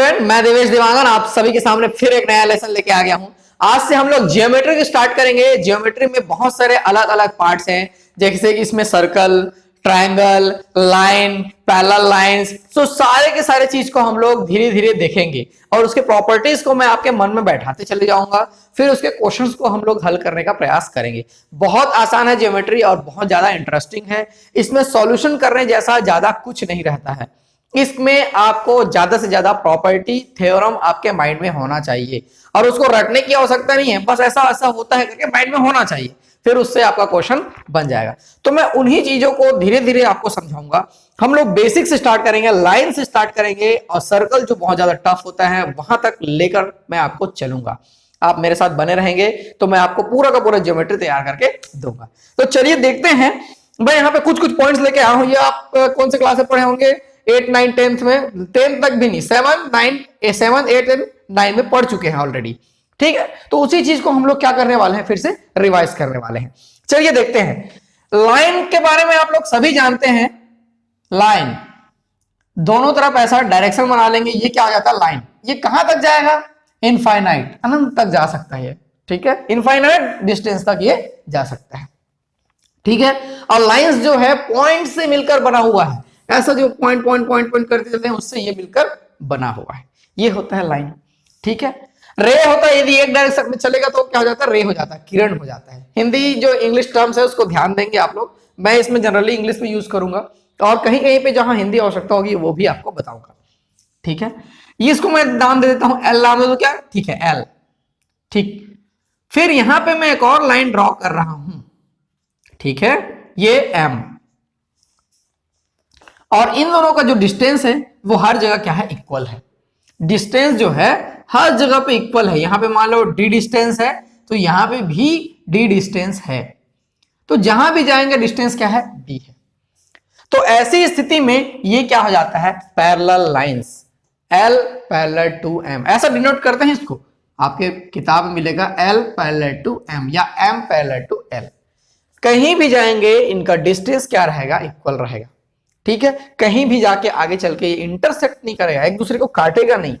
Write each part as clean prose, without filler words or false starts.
Student, मैं देवेश देवांगन आप सभी के सामने फिर एक नया लेसन लेके आ गया हूं। आज से हम लोग ज्योमेट्री की स्टार्ट करेंगे। ज्योमेट्री में बहुत सारे अलग अलग पार्ट्स हैं, जैसे कि इसमें circle, triangle, line, parallel lines, तो सारे के सारे चीज को हम लोग धीरे धीरे देखेंगे और उसके प्रॉपर्टीज को मैं आपके मन में बैठाते चले जाऊंगा। फिर उसके क्वेश्चंस को हम लोग हल करने का प्रयास करेंगे। बहुत आसान है ज्योमेट्री और बहुत ज्यादा इंटरेस्टिंग है। इसमें सॉल्यूशन करने जैसा ज्यादा कुछ नहीं रहता है। इसमें आपको ज्यादा से ज्यादा प्रॉपर्टी थ्योरम आपके माइंड में होना चाहिए और उसको रटने की आवश्यकता नहीं है, बस ऐसा ऐसा होता है करके माइंड में होना चाहिए, फिर उससे आपका क्वेश्चन बन जाएगा। तो मैं उन्हीं चीजों को धीरे धीरे आपको समझाऊंगा। हम लोग बेसिक से स्टार्ट करेंगे, लाइन से स्टार्ट करेंगे और सर्कल जो बहुत ज्यादा टफ होता है वहां तक लेकर मैं आपको चलूंगा। आप मेरे साथ बने रहेंगे तो मैं आपको पूरा का पूरा ज्योमेट्री तैयार करके दूंगा। तो चलिए देखते हैं। मैं यहाँ पे कुछ कुछ पॉइंट्स लेके आया हूं। ये आप कौन से क्लास में पढ़े होंगे? 8, 9, 10th में, 10th तक भी नहीं, 7, 8 एंड 9 में पढ़ चुके हैं ऑलरेडी। ठीक है, तो उसी चीज को हम लोग क्या करने वाले हैं, फिर से रिवाइज करने वाले हैं। चलिए देखते हैं। लाइन के बारे में आप लोग सभी जानते हैं। लाइन दोनों तरफ ऐसा डायरेक्शन बना लेंगे, ये क्या आ जाता है? लाइन। ये कहां तक जाएगा? इनफाइनाइट, अनंत तक जा सकता है। ठीक है, इनफाइनाइट डिस्टेंस तक ये जा सकता है। ठीक है, और लाइंस जो है पॉइंट से मिलकर बना हुआ है। ऐसा जो पॉइंट पॉइंट पॉइंट पॉइंट करते चलते हैं उससे ये मिलकर बना हुआ है, ये होता है लाइन। ठीक है, रे होता है, यदि एक डायरेक्शन में चलेगा तो क्या हो जाता है? रे हो जाता है, किरण हो जाता है। हिंदी जो इंग्लिश टर्म्स है उसको ध्यान देंगे आप लोग। मैं इसमें जनरली इंग्लिश में यूज करूंगा और कहीं कहीं पे जहां हिंदी आवश्यकता होगी वो भी आपको बताऊंगा। ठीक है, ये इसको मैं नाम दे देता हूं, एल नाम दे दो क्या? ठीक है, एल। ठीक, फिर यहां पे मैं एक और लाइन ड्रॉ कर रहा हूं। ठीक है, ये एम, और इन दोनों का जो डिस्टेंस है वो हर जगह क्या है? इक्वल है। डिस्टेंस जो है हर जगह पे इक्वल है। यहां पे मान लो डी डिस्टेंस है तो यहां पे भी डी डिस्टेंस है, तो जहां भी जाएंगे डिस्टेंस क्या है? डी है। तो ऐसी स्थिति में ये क्या हो जाता है? Parallel lines. L parallel to M, ऐसा डिनोट करते हैं इसको। आपके किताब में मिलेगा एल पैरेलल टू एम या एम पैरेलल टू एल। कहीं भी जाएंगे इनका डिस्टेंस क्या रहेगा? इक्वल रहेगा। ठीक है, कहीं भी जाके आगे चल के ये इंटरसेक्ट नहीं करेगा, एक दूसरे को काटेगा नहीं,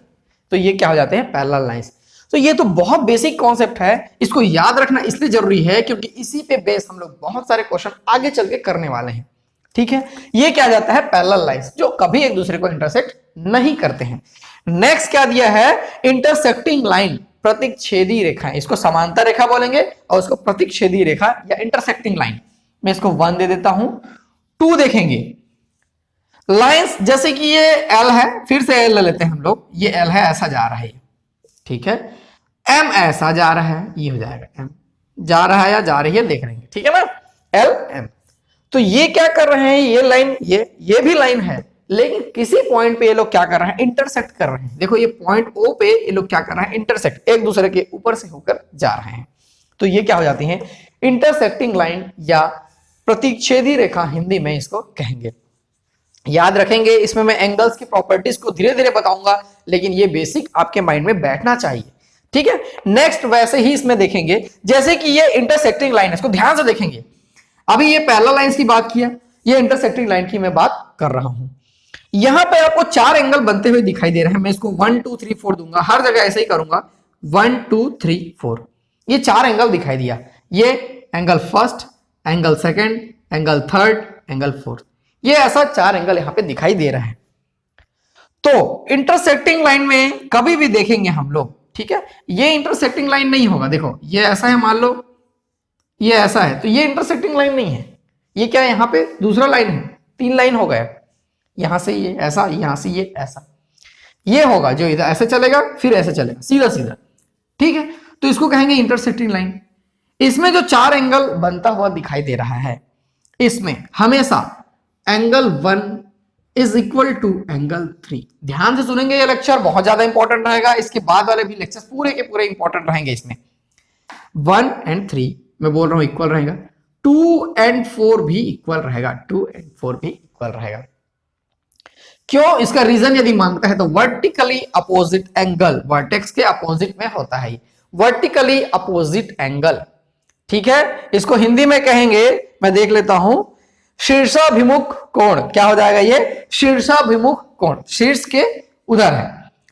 तो ये क्या हो जाते हैं? Parallel lines. तो ये तो बहुत बेसिक कॉन्सेप्ट है, इसको याद रखना इसलिए जरूरी है क्योंकि इसी पे बेस हम लोग बहुत सारे क्वेश्चन आगे चल के करने वाले हैं। ठीक है, ये क्या जाता है? पैरेलल लाइंस, जो कभी एक दूसरे को इंटरसेक्ट नहीं करते हैं। नेक्स्ट क्या दिया है? इंटरसेक्टिंग लाइन, प्रतिच्छेदी रेखा। इसको समांतर रेखा बोलेंगे और उसको प्रतिच्छेदी रेखा या इंटरसेक्टिंग लाइन। मैं इसको 1 दे देता हूं। 2 देखेंगे लाइंस, जैसे कि ये एल है, फिर से एल ले लेते हैं हम लोग। ये एल है, ऐसा जा रहा है। ठीक है, एम ऐसा जा रहा है, ये हो जाएगा एम। जा रहा है या जा रही है देख लेंगे। ठीक है ना, एल एम। तो ये क्या कर रहे हैं? ये लाइन, ये भी लाइन है, लेकिन किसी पॉइंट पे ये लोग क्या कर रहे हैं? इंटरसेक्ट कर रहे हैं। देखो ये पॉइंट ओ पे ये लोग क्या कर रहे हैं? इंटरसेक्ट, एक दूसरे के ऊपर से होकर जा रहे हैं। तो ये क्या हो जाती है? इंटरसेक्टिंग लाइन या प्रतिच्छेदी रेखा, हिंदी में इसको कहेंगे। याद रखेंगे, इसमें मैं एंगल्स की प्रॉपर्टीज को धीरे धीरे बताऊंगा, लेकिन ये बेसिक आपके माइंड में बैठना चाहिए। ठीक है, नेक्स्ट वैसे ही इसमें देखेंगे, जैसे कि ये इंटरसेक्टिंग लाइन है, इसको ध्यान से देखेंगे। अभी ये पैरेलल लाइंस की बात किया, ये इंटरसेक्टिंग लाइन की मैं बात कर रहा हूं। यहां पे आपको 4 एंगल बनते हुए दिखाई दे रहे हैं। मैं इसको 1 2 3 4 दूंगा, हर जगह ऐसे ही करूंगा। 1 2 3 4, ये 4 एंगल दिखाई दिया। ये angle first, angle second, angle third, angle fourth, ये ऐसा 4 एंगल यहां पे दिखाई दे रहा है। तो इंटरसेक्टिंग लाइन में कभी भी देखेंगे हम लोग, ठीक है, ये इंटरसेक्टिंग लाइन नहीं होगा। देखो ये ऐसा है, मान लो ये ऐसा है, तो ये इंटरसेक्टिंग लाइन नहीं है। ये क्या है? यहां पे दूसरा लाइन है, 3 लाइन हो गया। यहां से ये ऐसा, यहां से ये ऐसा, ये होगा जो इधर ऐसे चलेगा, फिर ऐसे चलेगा, सीधा सीधा। ठीक है, तो इसको कहेंगे इंटरसेक्टिंग लाइन। इसमें जो 4 एंगल बनता हुआ दिखाई दे रहा है, इसमें हमेशा angle 1 is equal to angle 3। ध्यान से सुनेंगे, ये लेक्चर बहुत ज्यादा इंपॉर्टेंट रहेगा। इसके बाद वाले भी लेक्चर्स पूरे के पूरे इंपॉर्टेंट रहेंगे। इसमें 1 एंड 3 मैं बोल रहा हूं इक्वल रहेगा, 2 एंड 4 भी इक्वल रहेगा, 2 एंड 4 भी इक्वल रहेगा। क्यों? इसका रीजन यदि मांगता है तो वर्टिकली अपोजिट एंगल, वर्टेक्स के अपोजिट में होता है वर्टिकली अपोजिट एंगल। ठीक है, इसको हिंदी में कहेंगे, मैं देख लेता हूं, शीर्षाभिमुख कोण। क्या हो जाएगा? ये शीर्षाभिमुख कोण, शीर्ष के उधर है।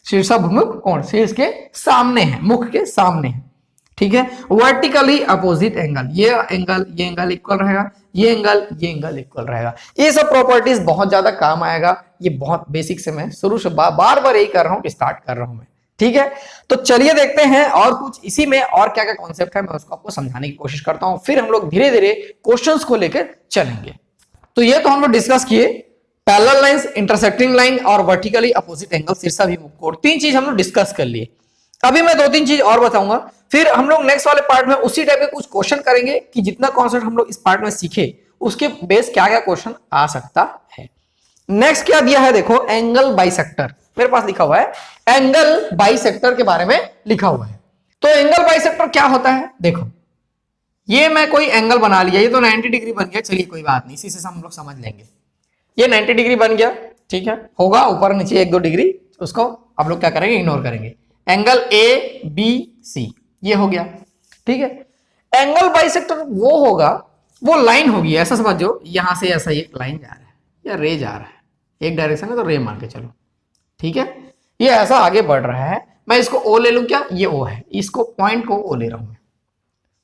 शीर्षाभिमुख कोण, शीर्ष के सामने है, मुख के सामने है, ठीक है। वर्टिकली अपोजिट एंगल, ये एंगल इक्वल रहेगा, ये एंगल इक्वल रहेगा। ये सब प्रॉपर्टीज बहुत ज्यादा काम आएगा। ये बहुत बेसिक से मैं शुरू से बार बार यही कर रहा हूं, स्टार्ट कर रहा हूं मैं, ठीक है। तो चलिए देखते हैं और कुछ इसी में और क्या क्या कॉन्सेप्ट है, मैं उसको आपको समझाने की कोशिश करता हूं, फिर हम लोग धीरे धीरे क्वेश्चंस को लेकर चलेंगे। तो ये तो हम लोग डिस्कस किए पैरेलल लाइंस, इंटरसेक्टिंग लाइन और वर्टिकली अपोजिट एंगल, शीर्षाभिमुख कोण, 3 चीज हम लोग डिस्कस कर लिए। अभी मैं 2-3 चीज और बताऊंगा, फिर हम लोग नेक्स्ट वाले पार्ट में उसी टाइप के कुछ क्वेश्चन करेंगे कि जितना कॉन्सेप्ट हम लोग इस पार्ट में सीखे उसके बेस क्या क्या क्वेश्चन आ सकता है। नेक्स्ट क्या दिया है देखो, एंगल बाइसेक्टर, मेरे पास लिखा हुआ है एंगल बाइसेक्टर के बारे में लिखा हुआ है। तो एंगल बाइसेक्टर क्या होता है, देखो ये मैं कोई एंगल बना लिया, ये तो 90 डिग्री बन गया, चलिए कोई बात नहीं, इसी से हम लोग समझ लेंगे। ये 90 डिग्री बन गया, ठीक है, होगा ऊपर नीचे 1-2 डिग्री, उसको आप लोग क्या करेंगे, इग्नोर करेंगे। एंगल ए बी सी ये हो गया, ठीक है। एंगल बाइसेक्टर वो होगा, वो लाइन होगी, ऐसा समझो यहां से ऐसा एक लाइन जा रहा है या रे जा रहा है, एक डायरेक्शन है तो रे मान के चलो, ठीक है। ये ऐसा आगे बढ़ रहा है, मैं इसको ओ ले लूं क्या, ये ओ है, इसको पॉइंट को ओ ले रहा हूं मैं,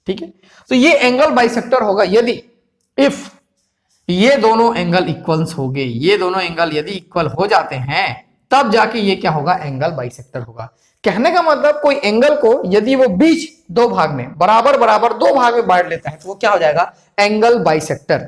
ठीक है। तो ये एंगल बाइसेक्टर होगा यदि इफ ये दोनों एंगल इक्वल्स हो गए, ये दोनों एंगल यदि इक्वल हो जाते हैं तब जाके ये क्या होगा, एंगल बाइसेक्टर होगा। कहने का मतलब कोई एंगल को यदि वो बीच 2 भाग में बराबर बराबर 2 भाग में बांट लेता है तो वो क्या हो जाएगा, एंगल बाइसेक्टर।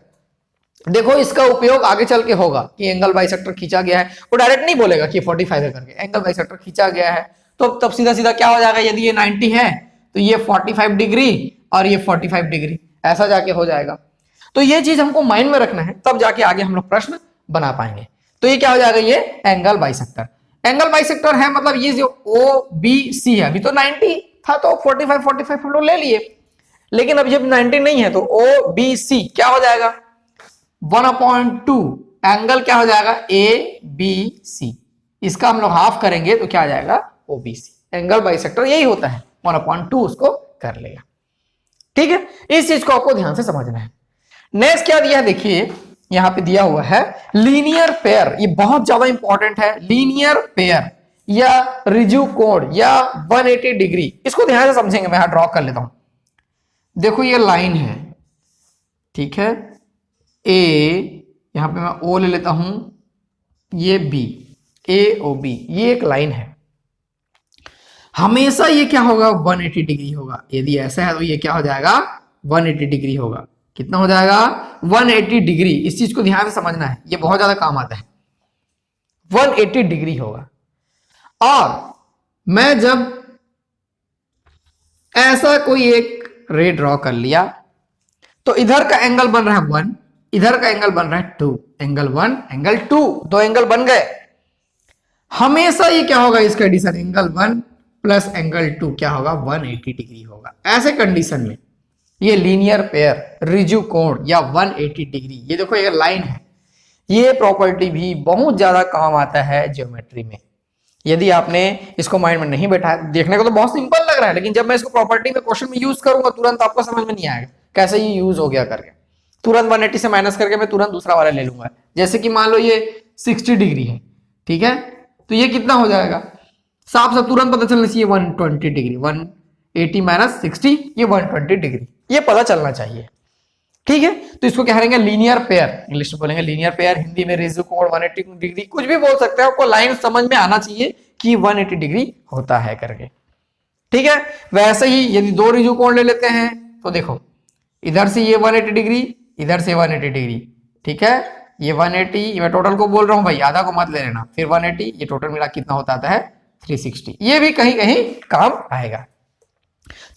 देखो इसका उपयोग आगे चल के होगा कि एंगल बाइसेक्टर खींचा गया है, वो डायरेक्ट नहीं बोलेगा कि 45 है करके, एंगल बाइसेक्टर खींचा गया है तो तब सीधा सीधा क्या हो जाएगा, यदि ये 90 है तो ये 45 डिग्री और ये 45 डिग्री, ऐसा जाके हो जाएगा। तो ये चीज हमको माइंड में रखना है, तब जाके आगे हम लोग प्रश्न बना पाएंगे। तो ये क्या हो जाएगा, ये एंगल बाइसेक्टर। एंगल बाइसेक्टर है मतलब ये जो ओ बी सी है, अभी तो 90 था तो 45 हम लोग ले लिए, लेकिन अब जब 90 नहीं है तो ओ बी सी क्या हो जाएगा, 1/2 एंगल क्या हो जाएगा, ए बी सी, इसका हम लोग हाफ करेंगे तो क्या आ जाएगा, O B C. Angle bisector यही होता है, 1/2 उसको कर लेगा, ठीक है। इस चीज को आपको ध्यान से समझना है। नेक्स्ट क्या दिया है, देखिए यहां पे दिया हुआ है लीनियर पेयर, ये बहुत ज्यादा इंपॉर्टेंट है। लीनियर पेयर या रिजु कोण या 180 डिग्री, इसको ध्यान से समझेंगे। मैं यहां ड्रॉ कर लेता हूं, देखो ये लाइन है, ठीक है, ए, यहां पे मैं ओ ले लेता हूं, ये बी, ए ओ बी, ये एक लाइन है। हमेशा ये क्या होगा, 180 डिग्री होगा। यदि ऐसा है तो ये क्या हो जाएगा, 180 डिग्री होगा। कितना हो जाएगा, 180 डिग्री। इस चीज को ध्यान से समझना है, ये बहुत ज्यादा काम आता है। 180 डिग्री होगा। और मैं जब ऐसा कोई एक रे ड्रॉ कर लिया तो इधर का एंगल बन रहा है 1, इधर का एंगल बन रहा है 2, एंगल 1 एंगल 2, 2 एंगल बन गए। हमेशा ये क्या होगा, इसका एडिशन एंगल 1 प्लस एंगल 2 क्या होगा, 180 डिग्री होगा। ऐसे कंडीशन में ये लीनियर पेयर, रिजु कोण या 180 डिग्री, ये देखो ये लाइन है, ये प्रॉपर्टी भी बहुत ज्यादा काम आता है ज्योमेट्री में। यदि आपने इसको माइंड में नहीं बैठा है, देखने को तो बहुत सिंपल लग रहा है, लेकिन जब मैं इसको प्रॉपर्टी में क्वेश्चन में यूज करूंगा तुरंत आपको समझ में नहीं आएगा कैसे ये यूज हो गया करके। तुरंत 180 से माइनस करके मैं तुरंत दूसरा वाला ले लूंगा। जैसे कि मान लो ये 60 डिग्री है, ठीक है, तो ये कितना हो जाएगा, साफ साफ तुरंत पता चलना चाहिए 120 डिग्री, 180 माइनस 60 ये 120 डिग्री, ये पता चलना चाहिए, ठीक है। तो इसको क्या करेंगे, लीनियर पेयर, इंग्लिश में बोलेंगे लीनियर पेयर, हिंदी में रिजु कोण 180 डिग्री, कुछ भी बोल सकते हैं, आपको लाइन समझ में आना चाहिए कि 180 डिग्री होता है करके, ठीक है। वैसे ही यदि 2 रिजु कोण ले लेते हैं तो देखो इधर से ये 180 डिग्री, इधर से 180 डिग्री, ठीक है, ये 180, ये मैं टोटल को बोल रहा हूं भाई, आधा को मत ले लेना, फिर 180, ये टोटल मिला कितना होता है 360, ये भी कहीं कहीं काम आएगा।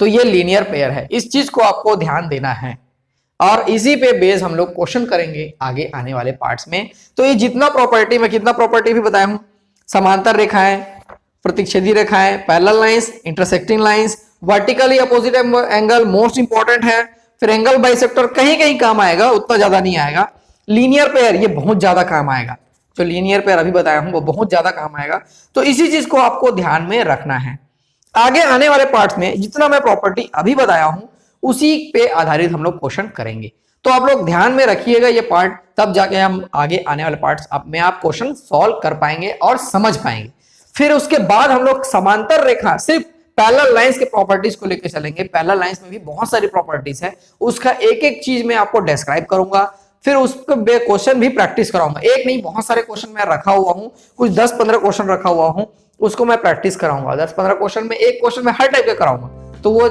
तो ये लीनियर पेयर है, इस चीज को आपको ध्यान देना है और इसी पे बेस हम लोग क्वेश्चन करेंगे आगे आने वाले पार्ट्स में। तो ये जितना प्रॉपर्टी, मैं कितना प्रॉपर्टी भी बताया हूं, समांतर रेखाएं, प्रतिच्छेदी रेखाएं, parallel lines, intersecting lines, vertically opposite angle most important है, फिर एंगल बाइसेक्टर कहीं कहीं काम आएगा, उतना ज्यादा नहीं आएगा। लीनियर पेयर ये बहुत ज्यादा काम आएगा, जो लीनियर पेयर अभी बताया हूं वो बहुत ज्यादा काम आएगा। तो इसी चीज को आपको ध्यान में रखना है। आगे आने वाले पार्ट्स में जितना मैं प्रॉपर्टी अभी बताया हूं उसी पे आधारित हम लोग क्वेश्चन करेंगे। तो आप लोग ध्यान में रखिएगा ये पार्ट, तब जाके हम आगे आने वाले पार्ट्स में आप क्वेश्चन सॉल्व कर पाएंगे और समझ पाएंगे। फिर उसके बाद हम लोग समांतर रेखा, सिर्फ पैरेलल लाइंस के प्रॉपर्टीज को लेकर चलेंगे। पैरेलल लाइंस में भी बहुत सारी प्रॉपर्टीज है, उसका एक एक चीज मैं आपको डिस्क्राइब करूंगा, फिर उसको क्वेश्चन भी प्रैक्टिस कराऊंगा। एक नहीं, बहुत सारे क्वेश्चन मैं रखा हुआ हूं, कुछ 10-15 क्वेश्चन रखा हुआ हूं, उसको मैं प्रैक्टिस कराऊंगा। 10-15 क्वेश्चन में एक क्वेश्चन में हर टाइप का कराऊंगा, तो वो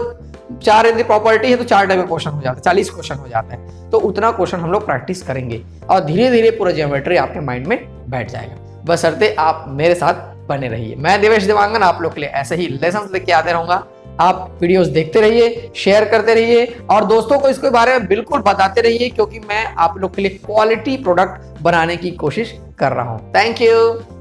4 यदि प्रॉपर्टी है तो 4 टाइप के क्वेश्चन हो जाते हैं, 40 क्वेश्चन हो जाते हैं। तो उतना क्वेश्चन हम लोग प्रैक्टिस करेंगे और धीरे धीरे पूरा ज्योमेट्री आपके माइंड में बैठ जाएगा, बशर्ते आप मेरे साथ बने रहिए। मैं देवेश देवांगन आप लोग के लिए ऐसे ही लेसन लेके आते रहूंगा। आप वीडियोस देखते रहिए, शेयर करते रहिए और दोस्तों को इसके बारे में बिल्कुल बताते रहिए, क्योंकि मैं आप लोग के लिए क्वालिटी प्रोडक्ट बनाने की कोशिश कर रहा हूं। Thank you.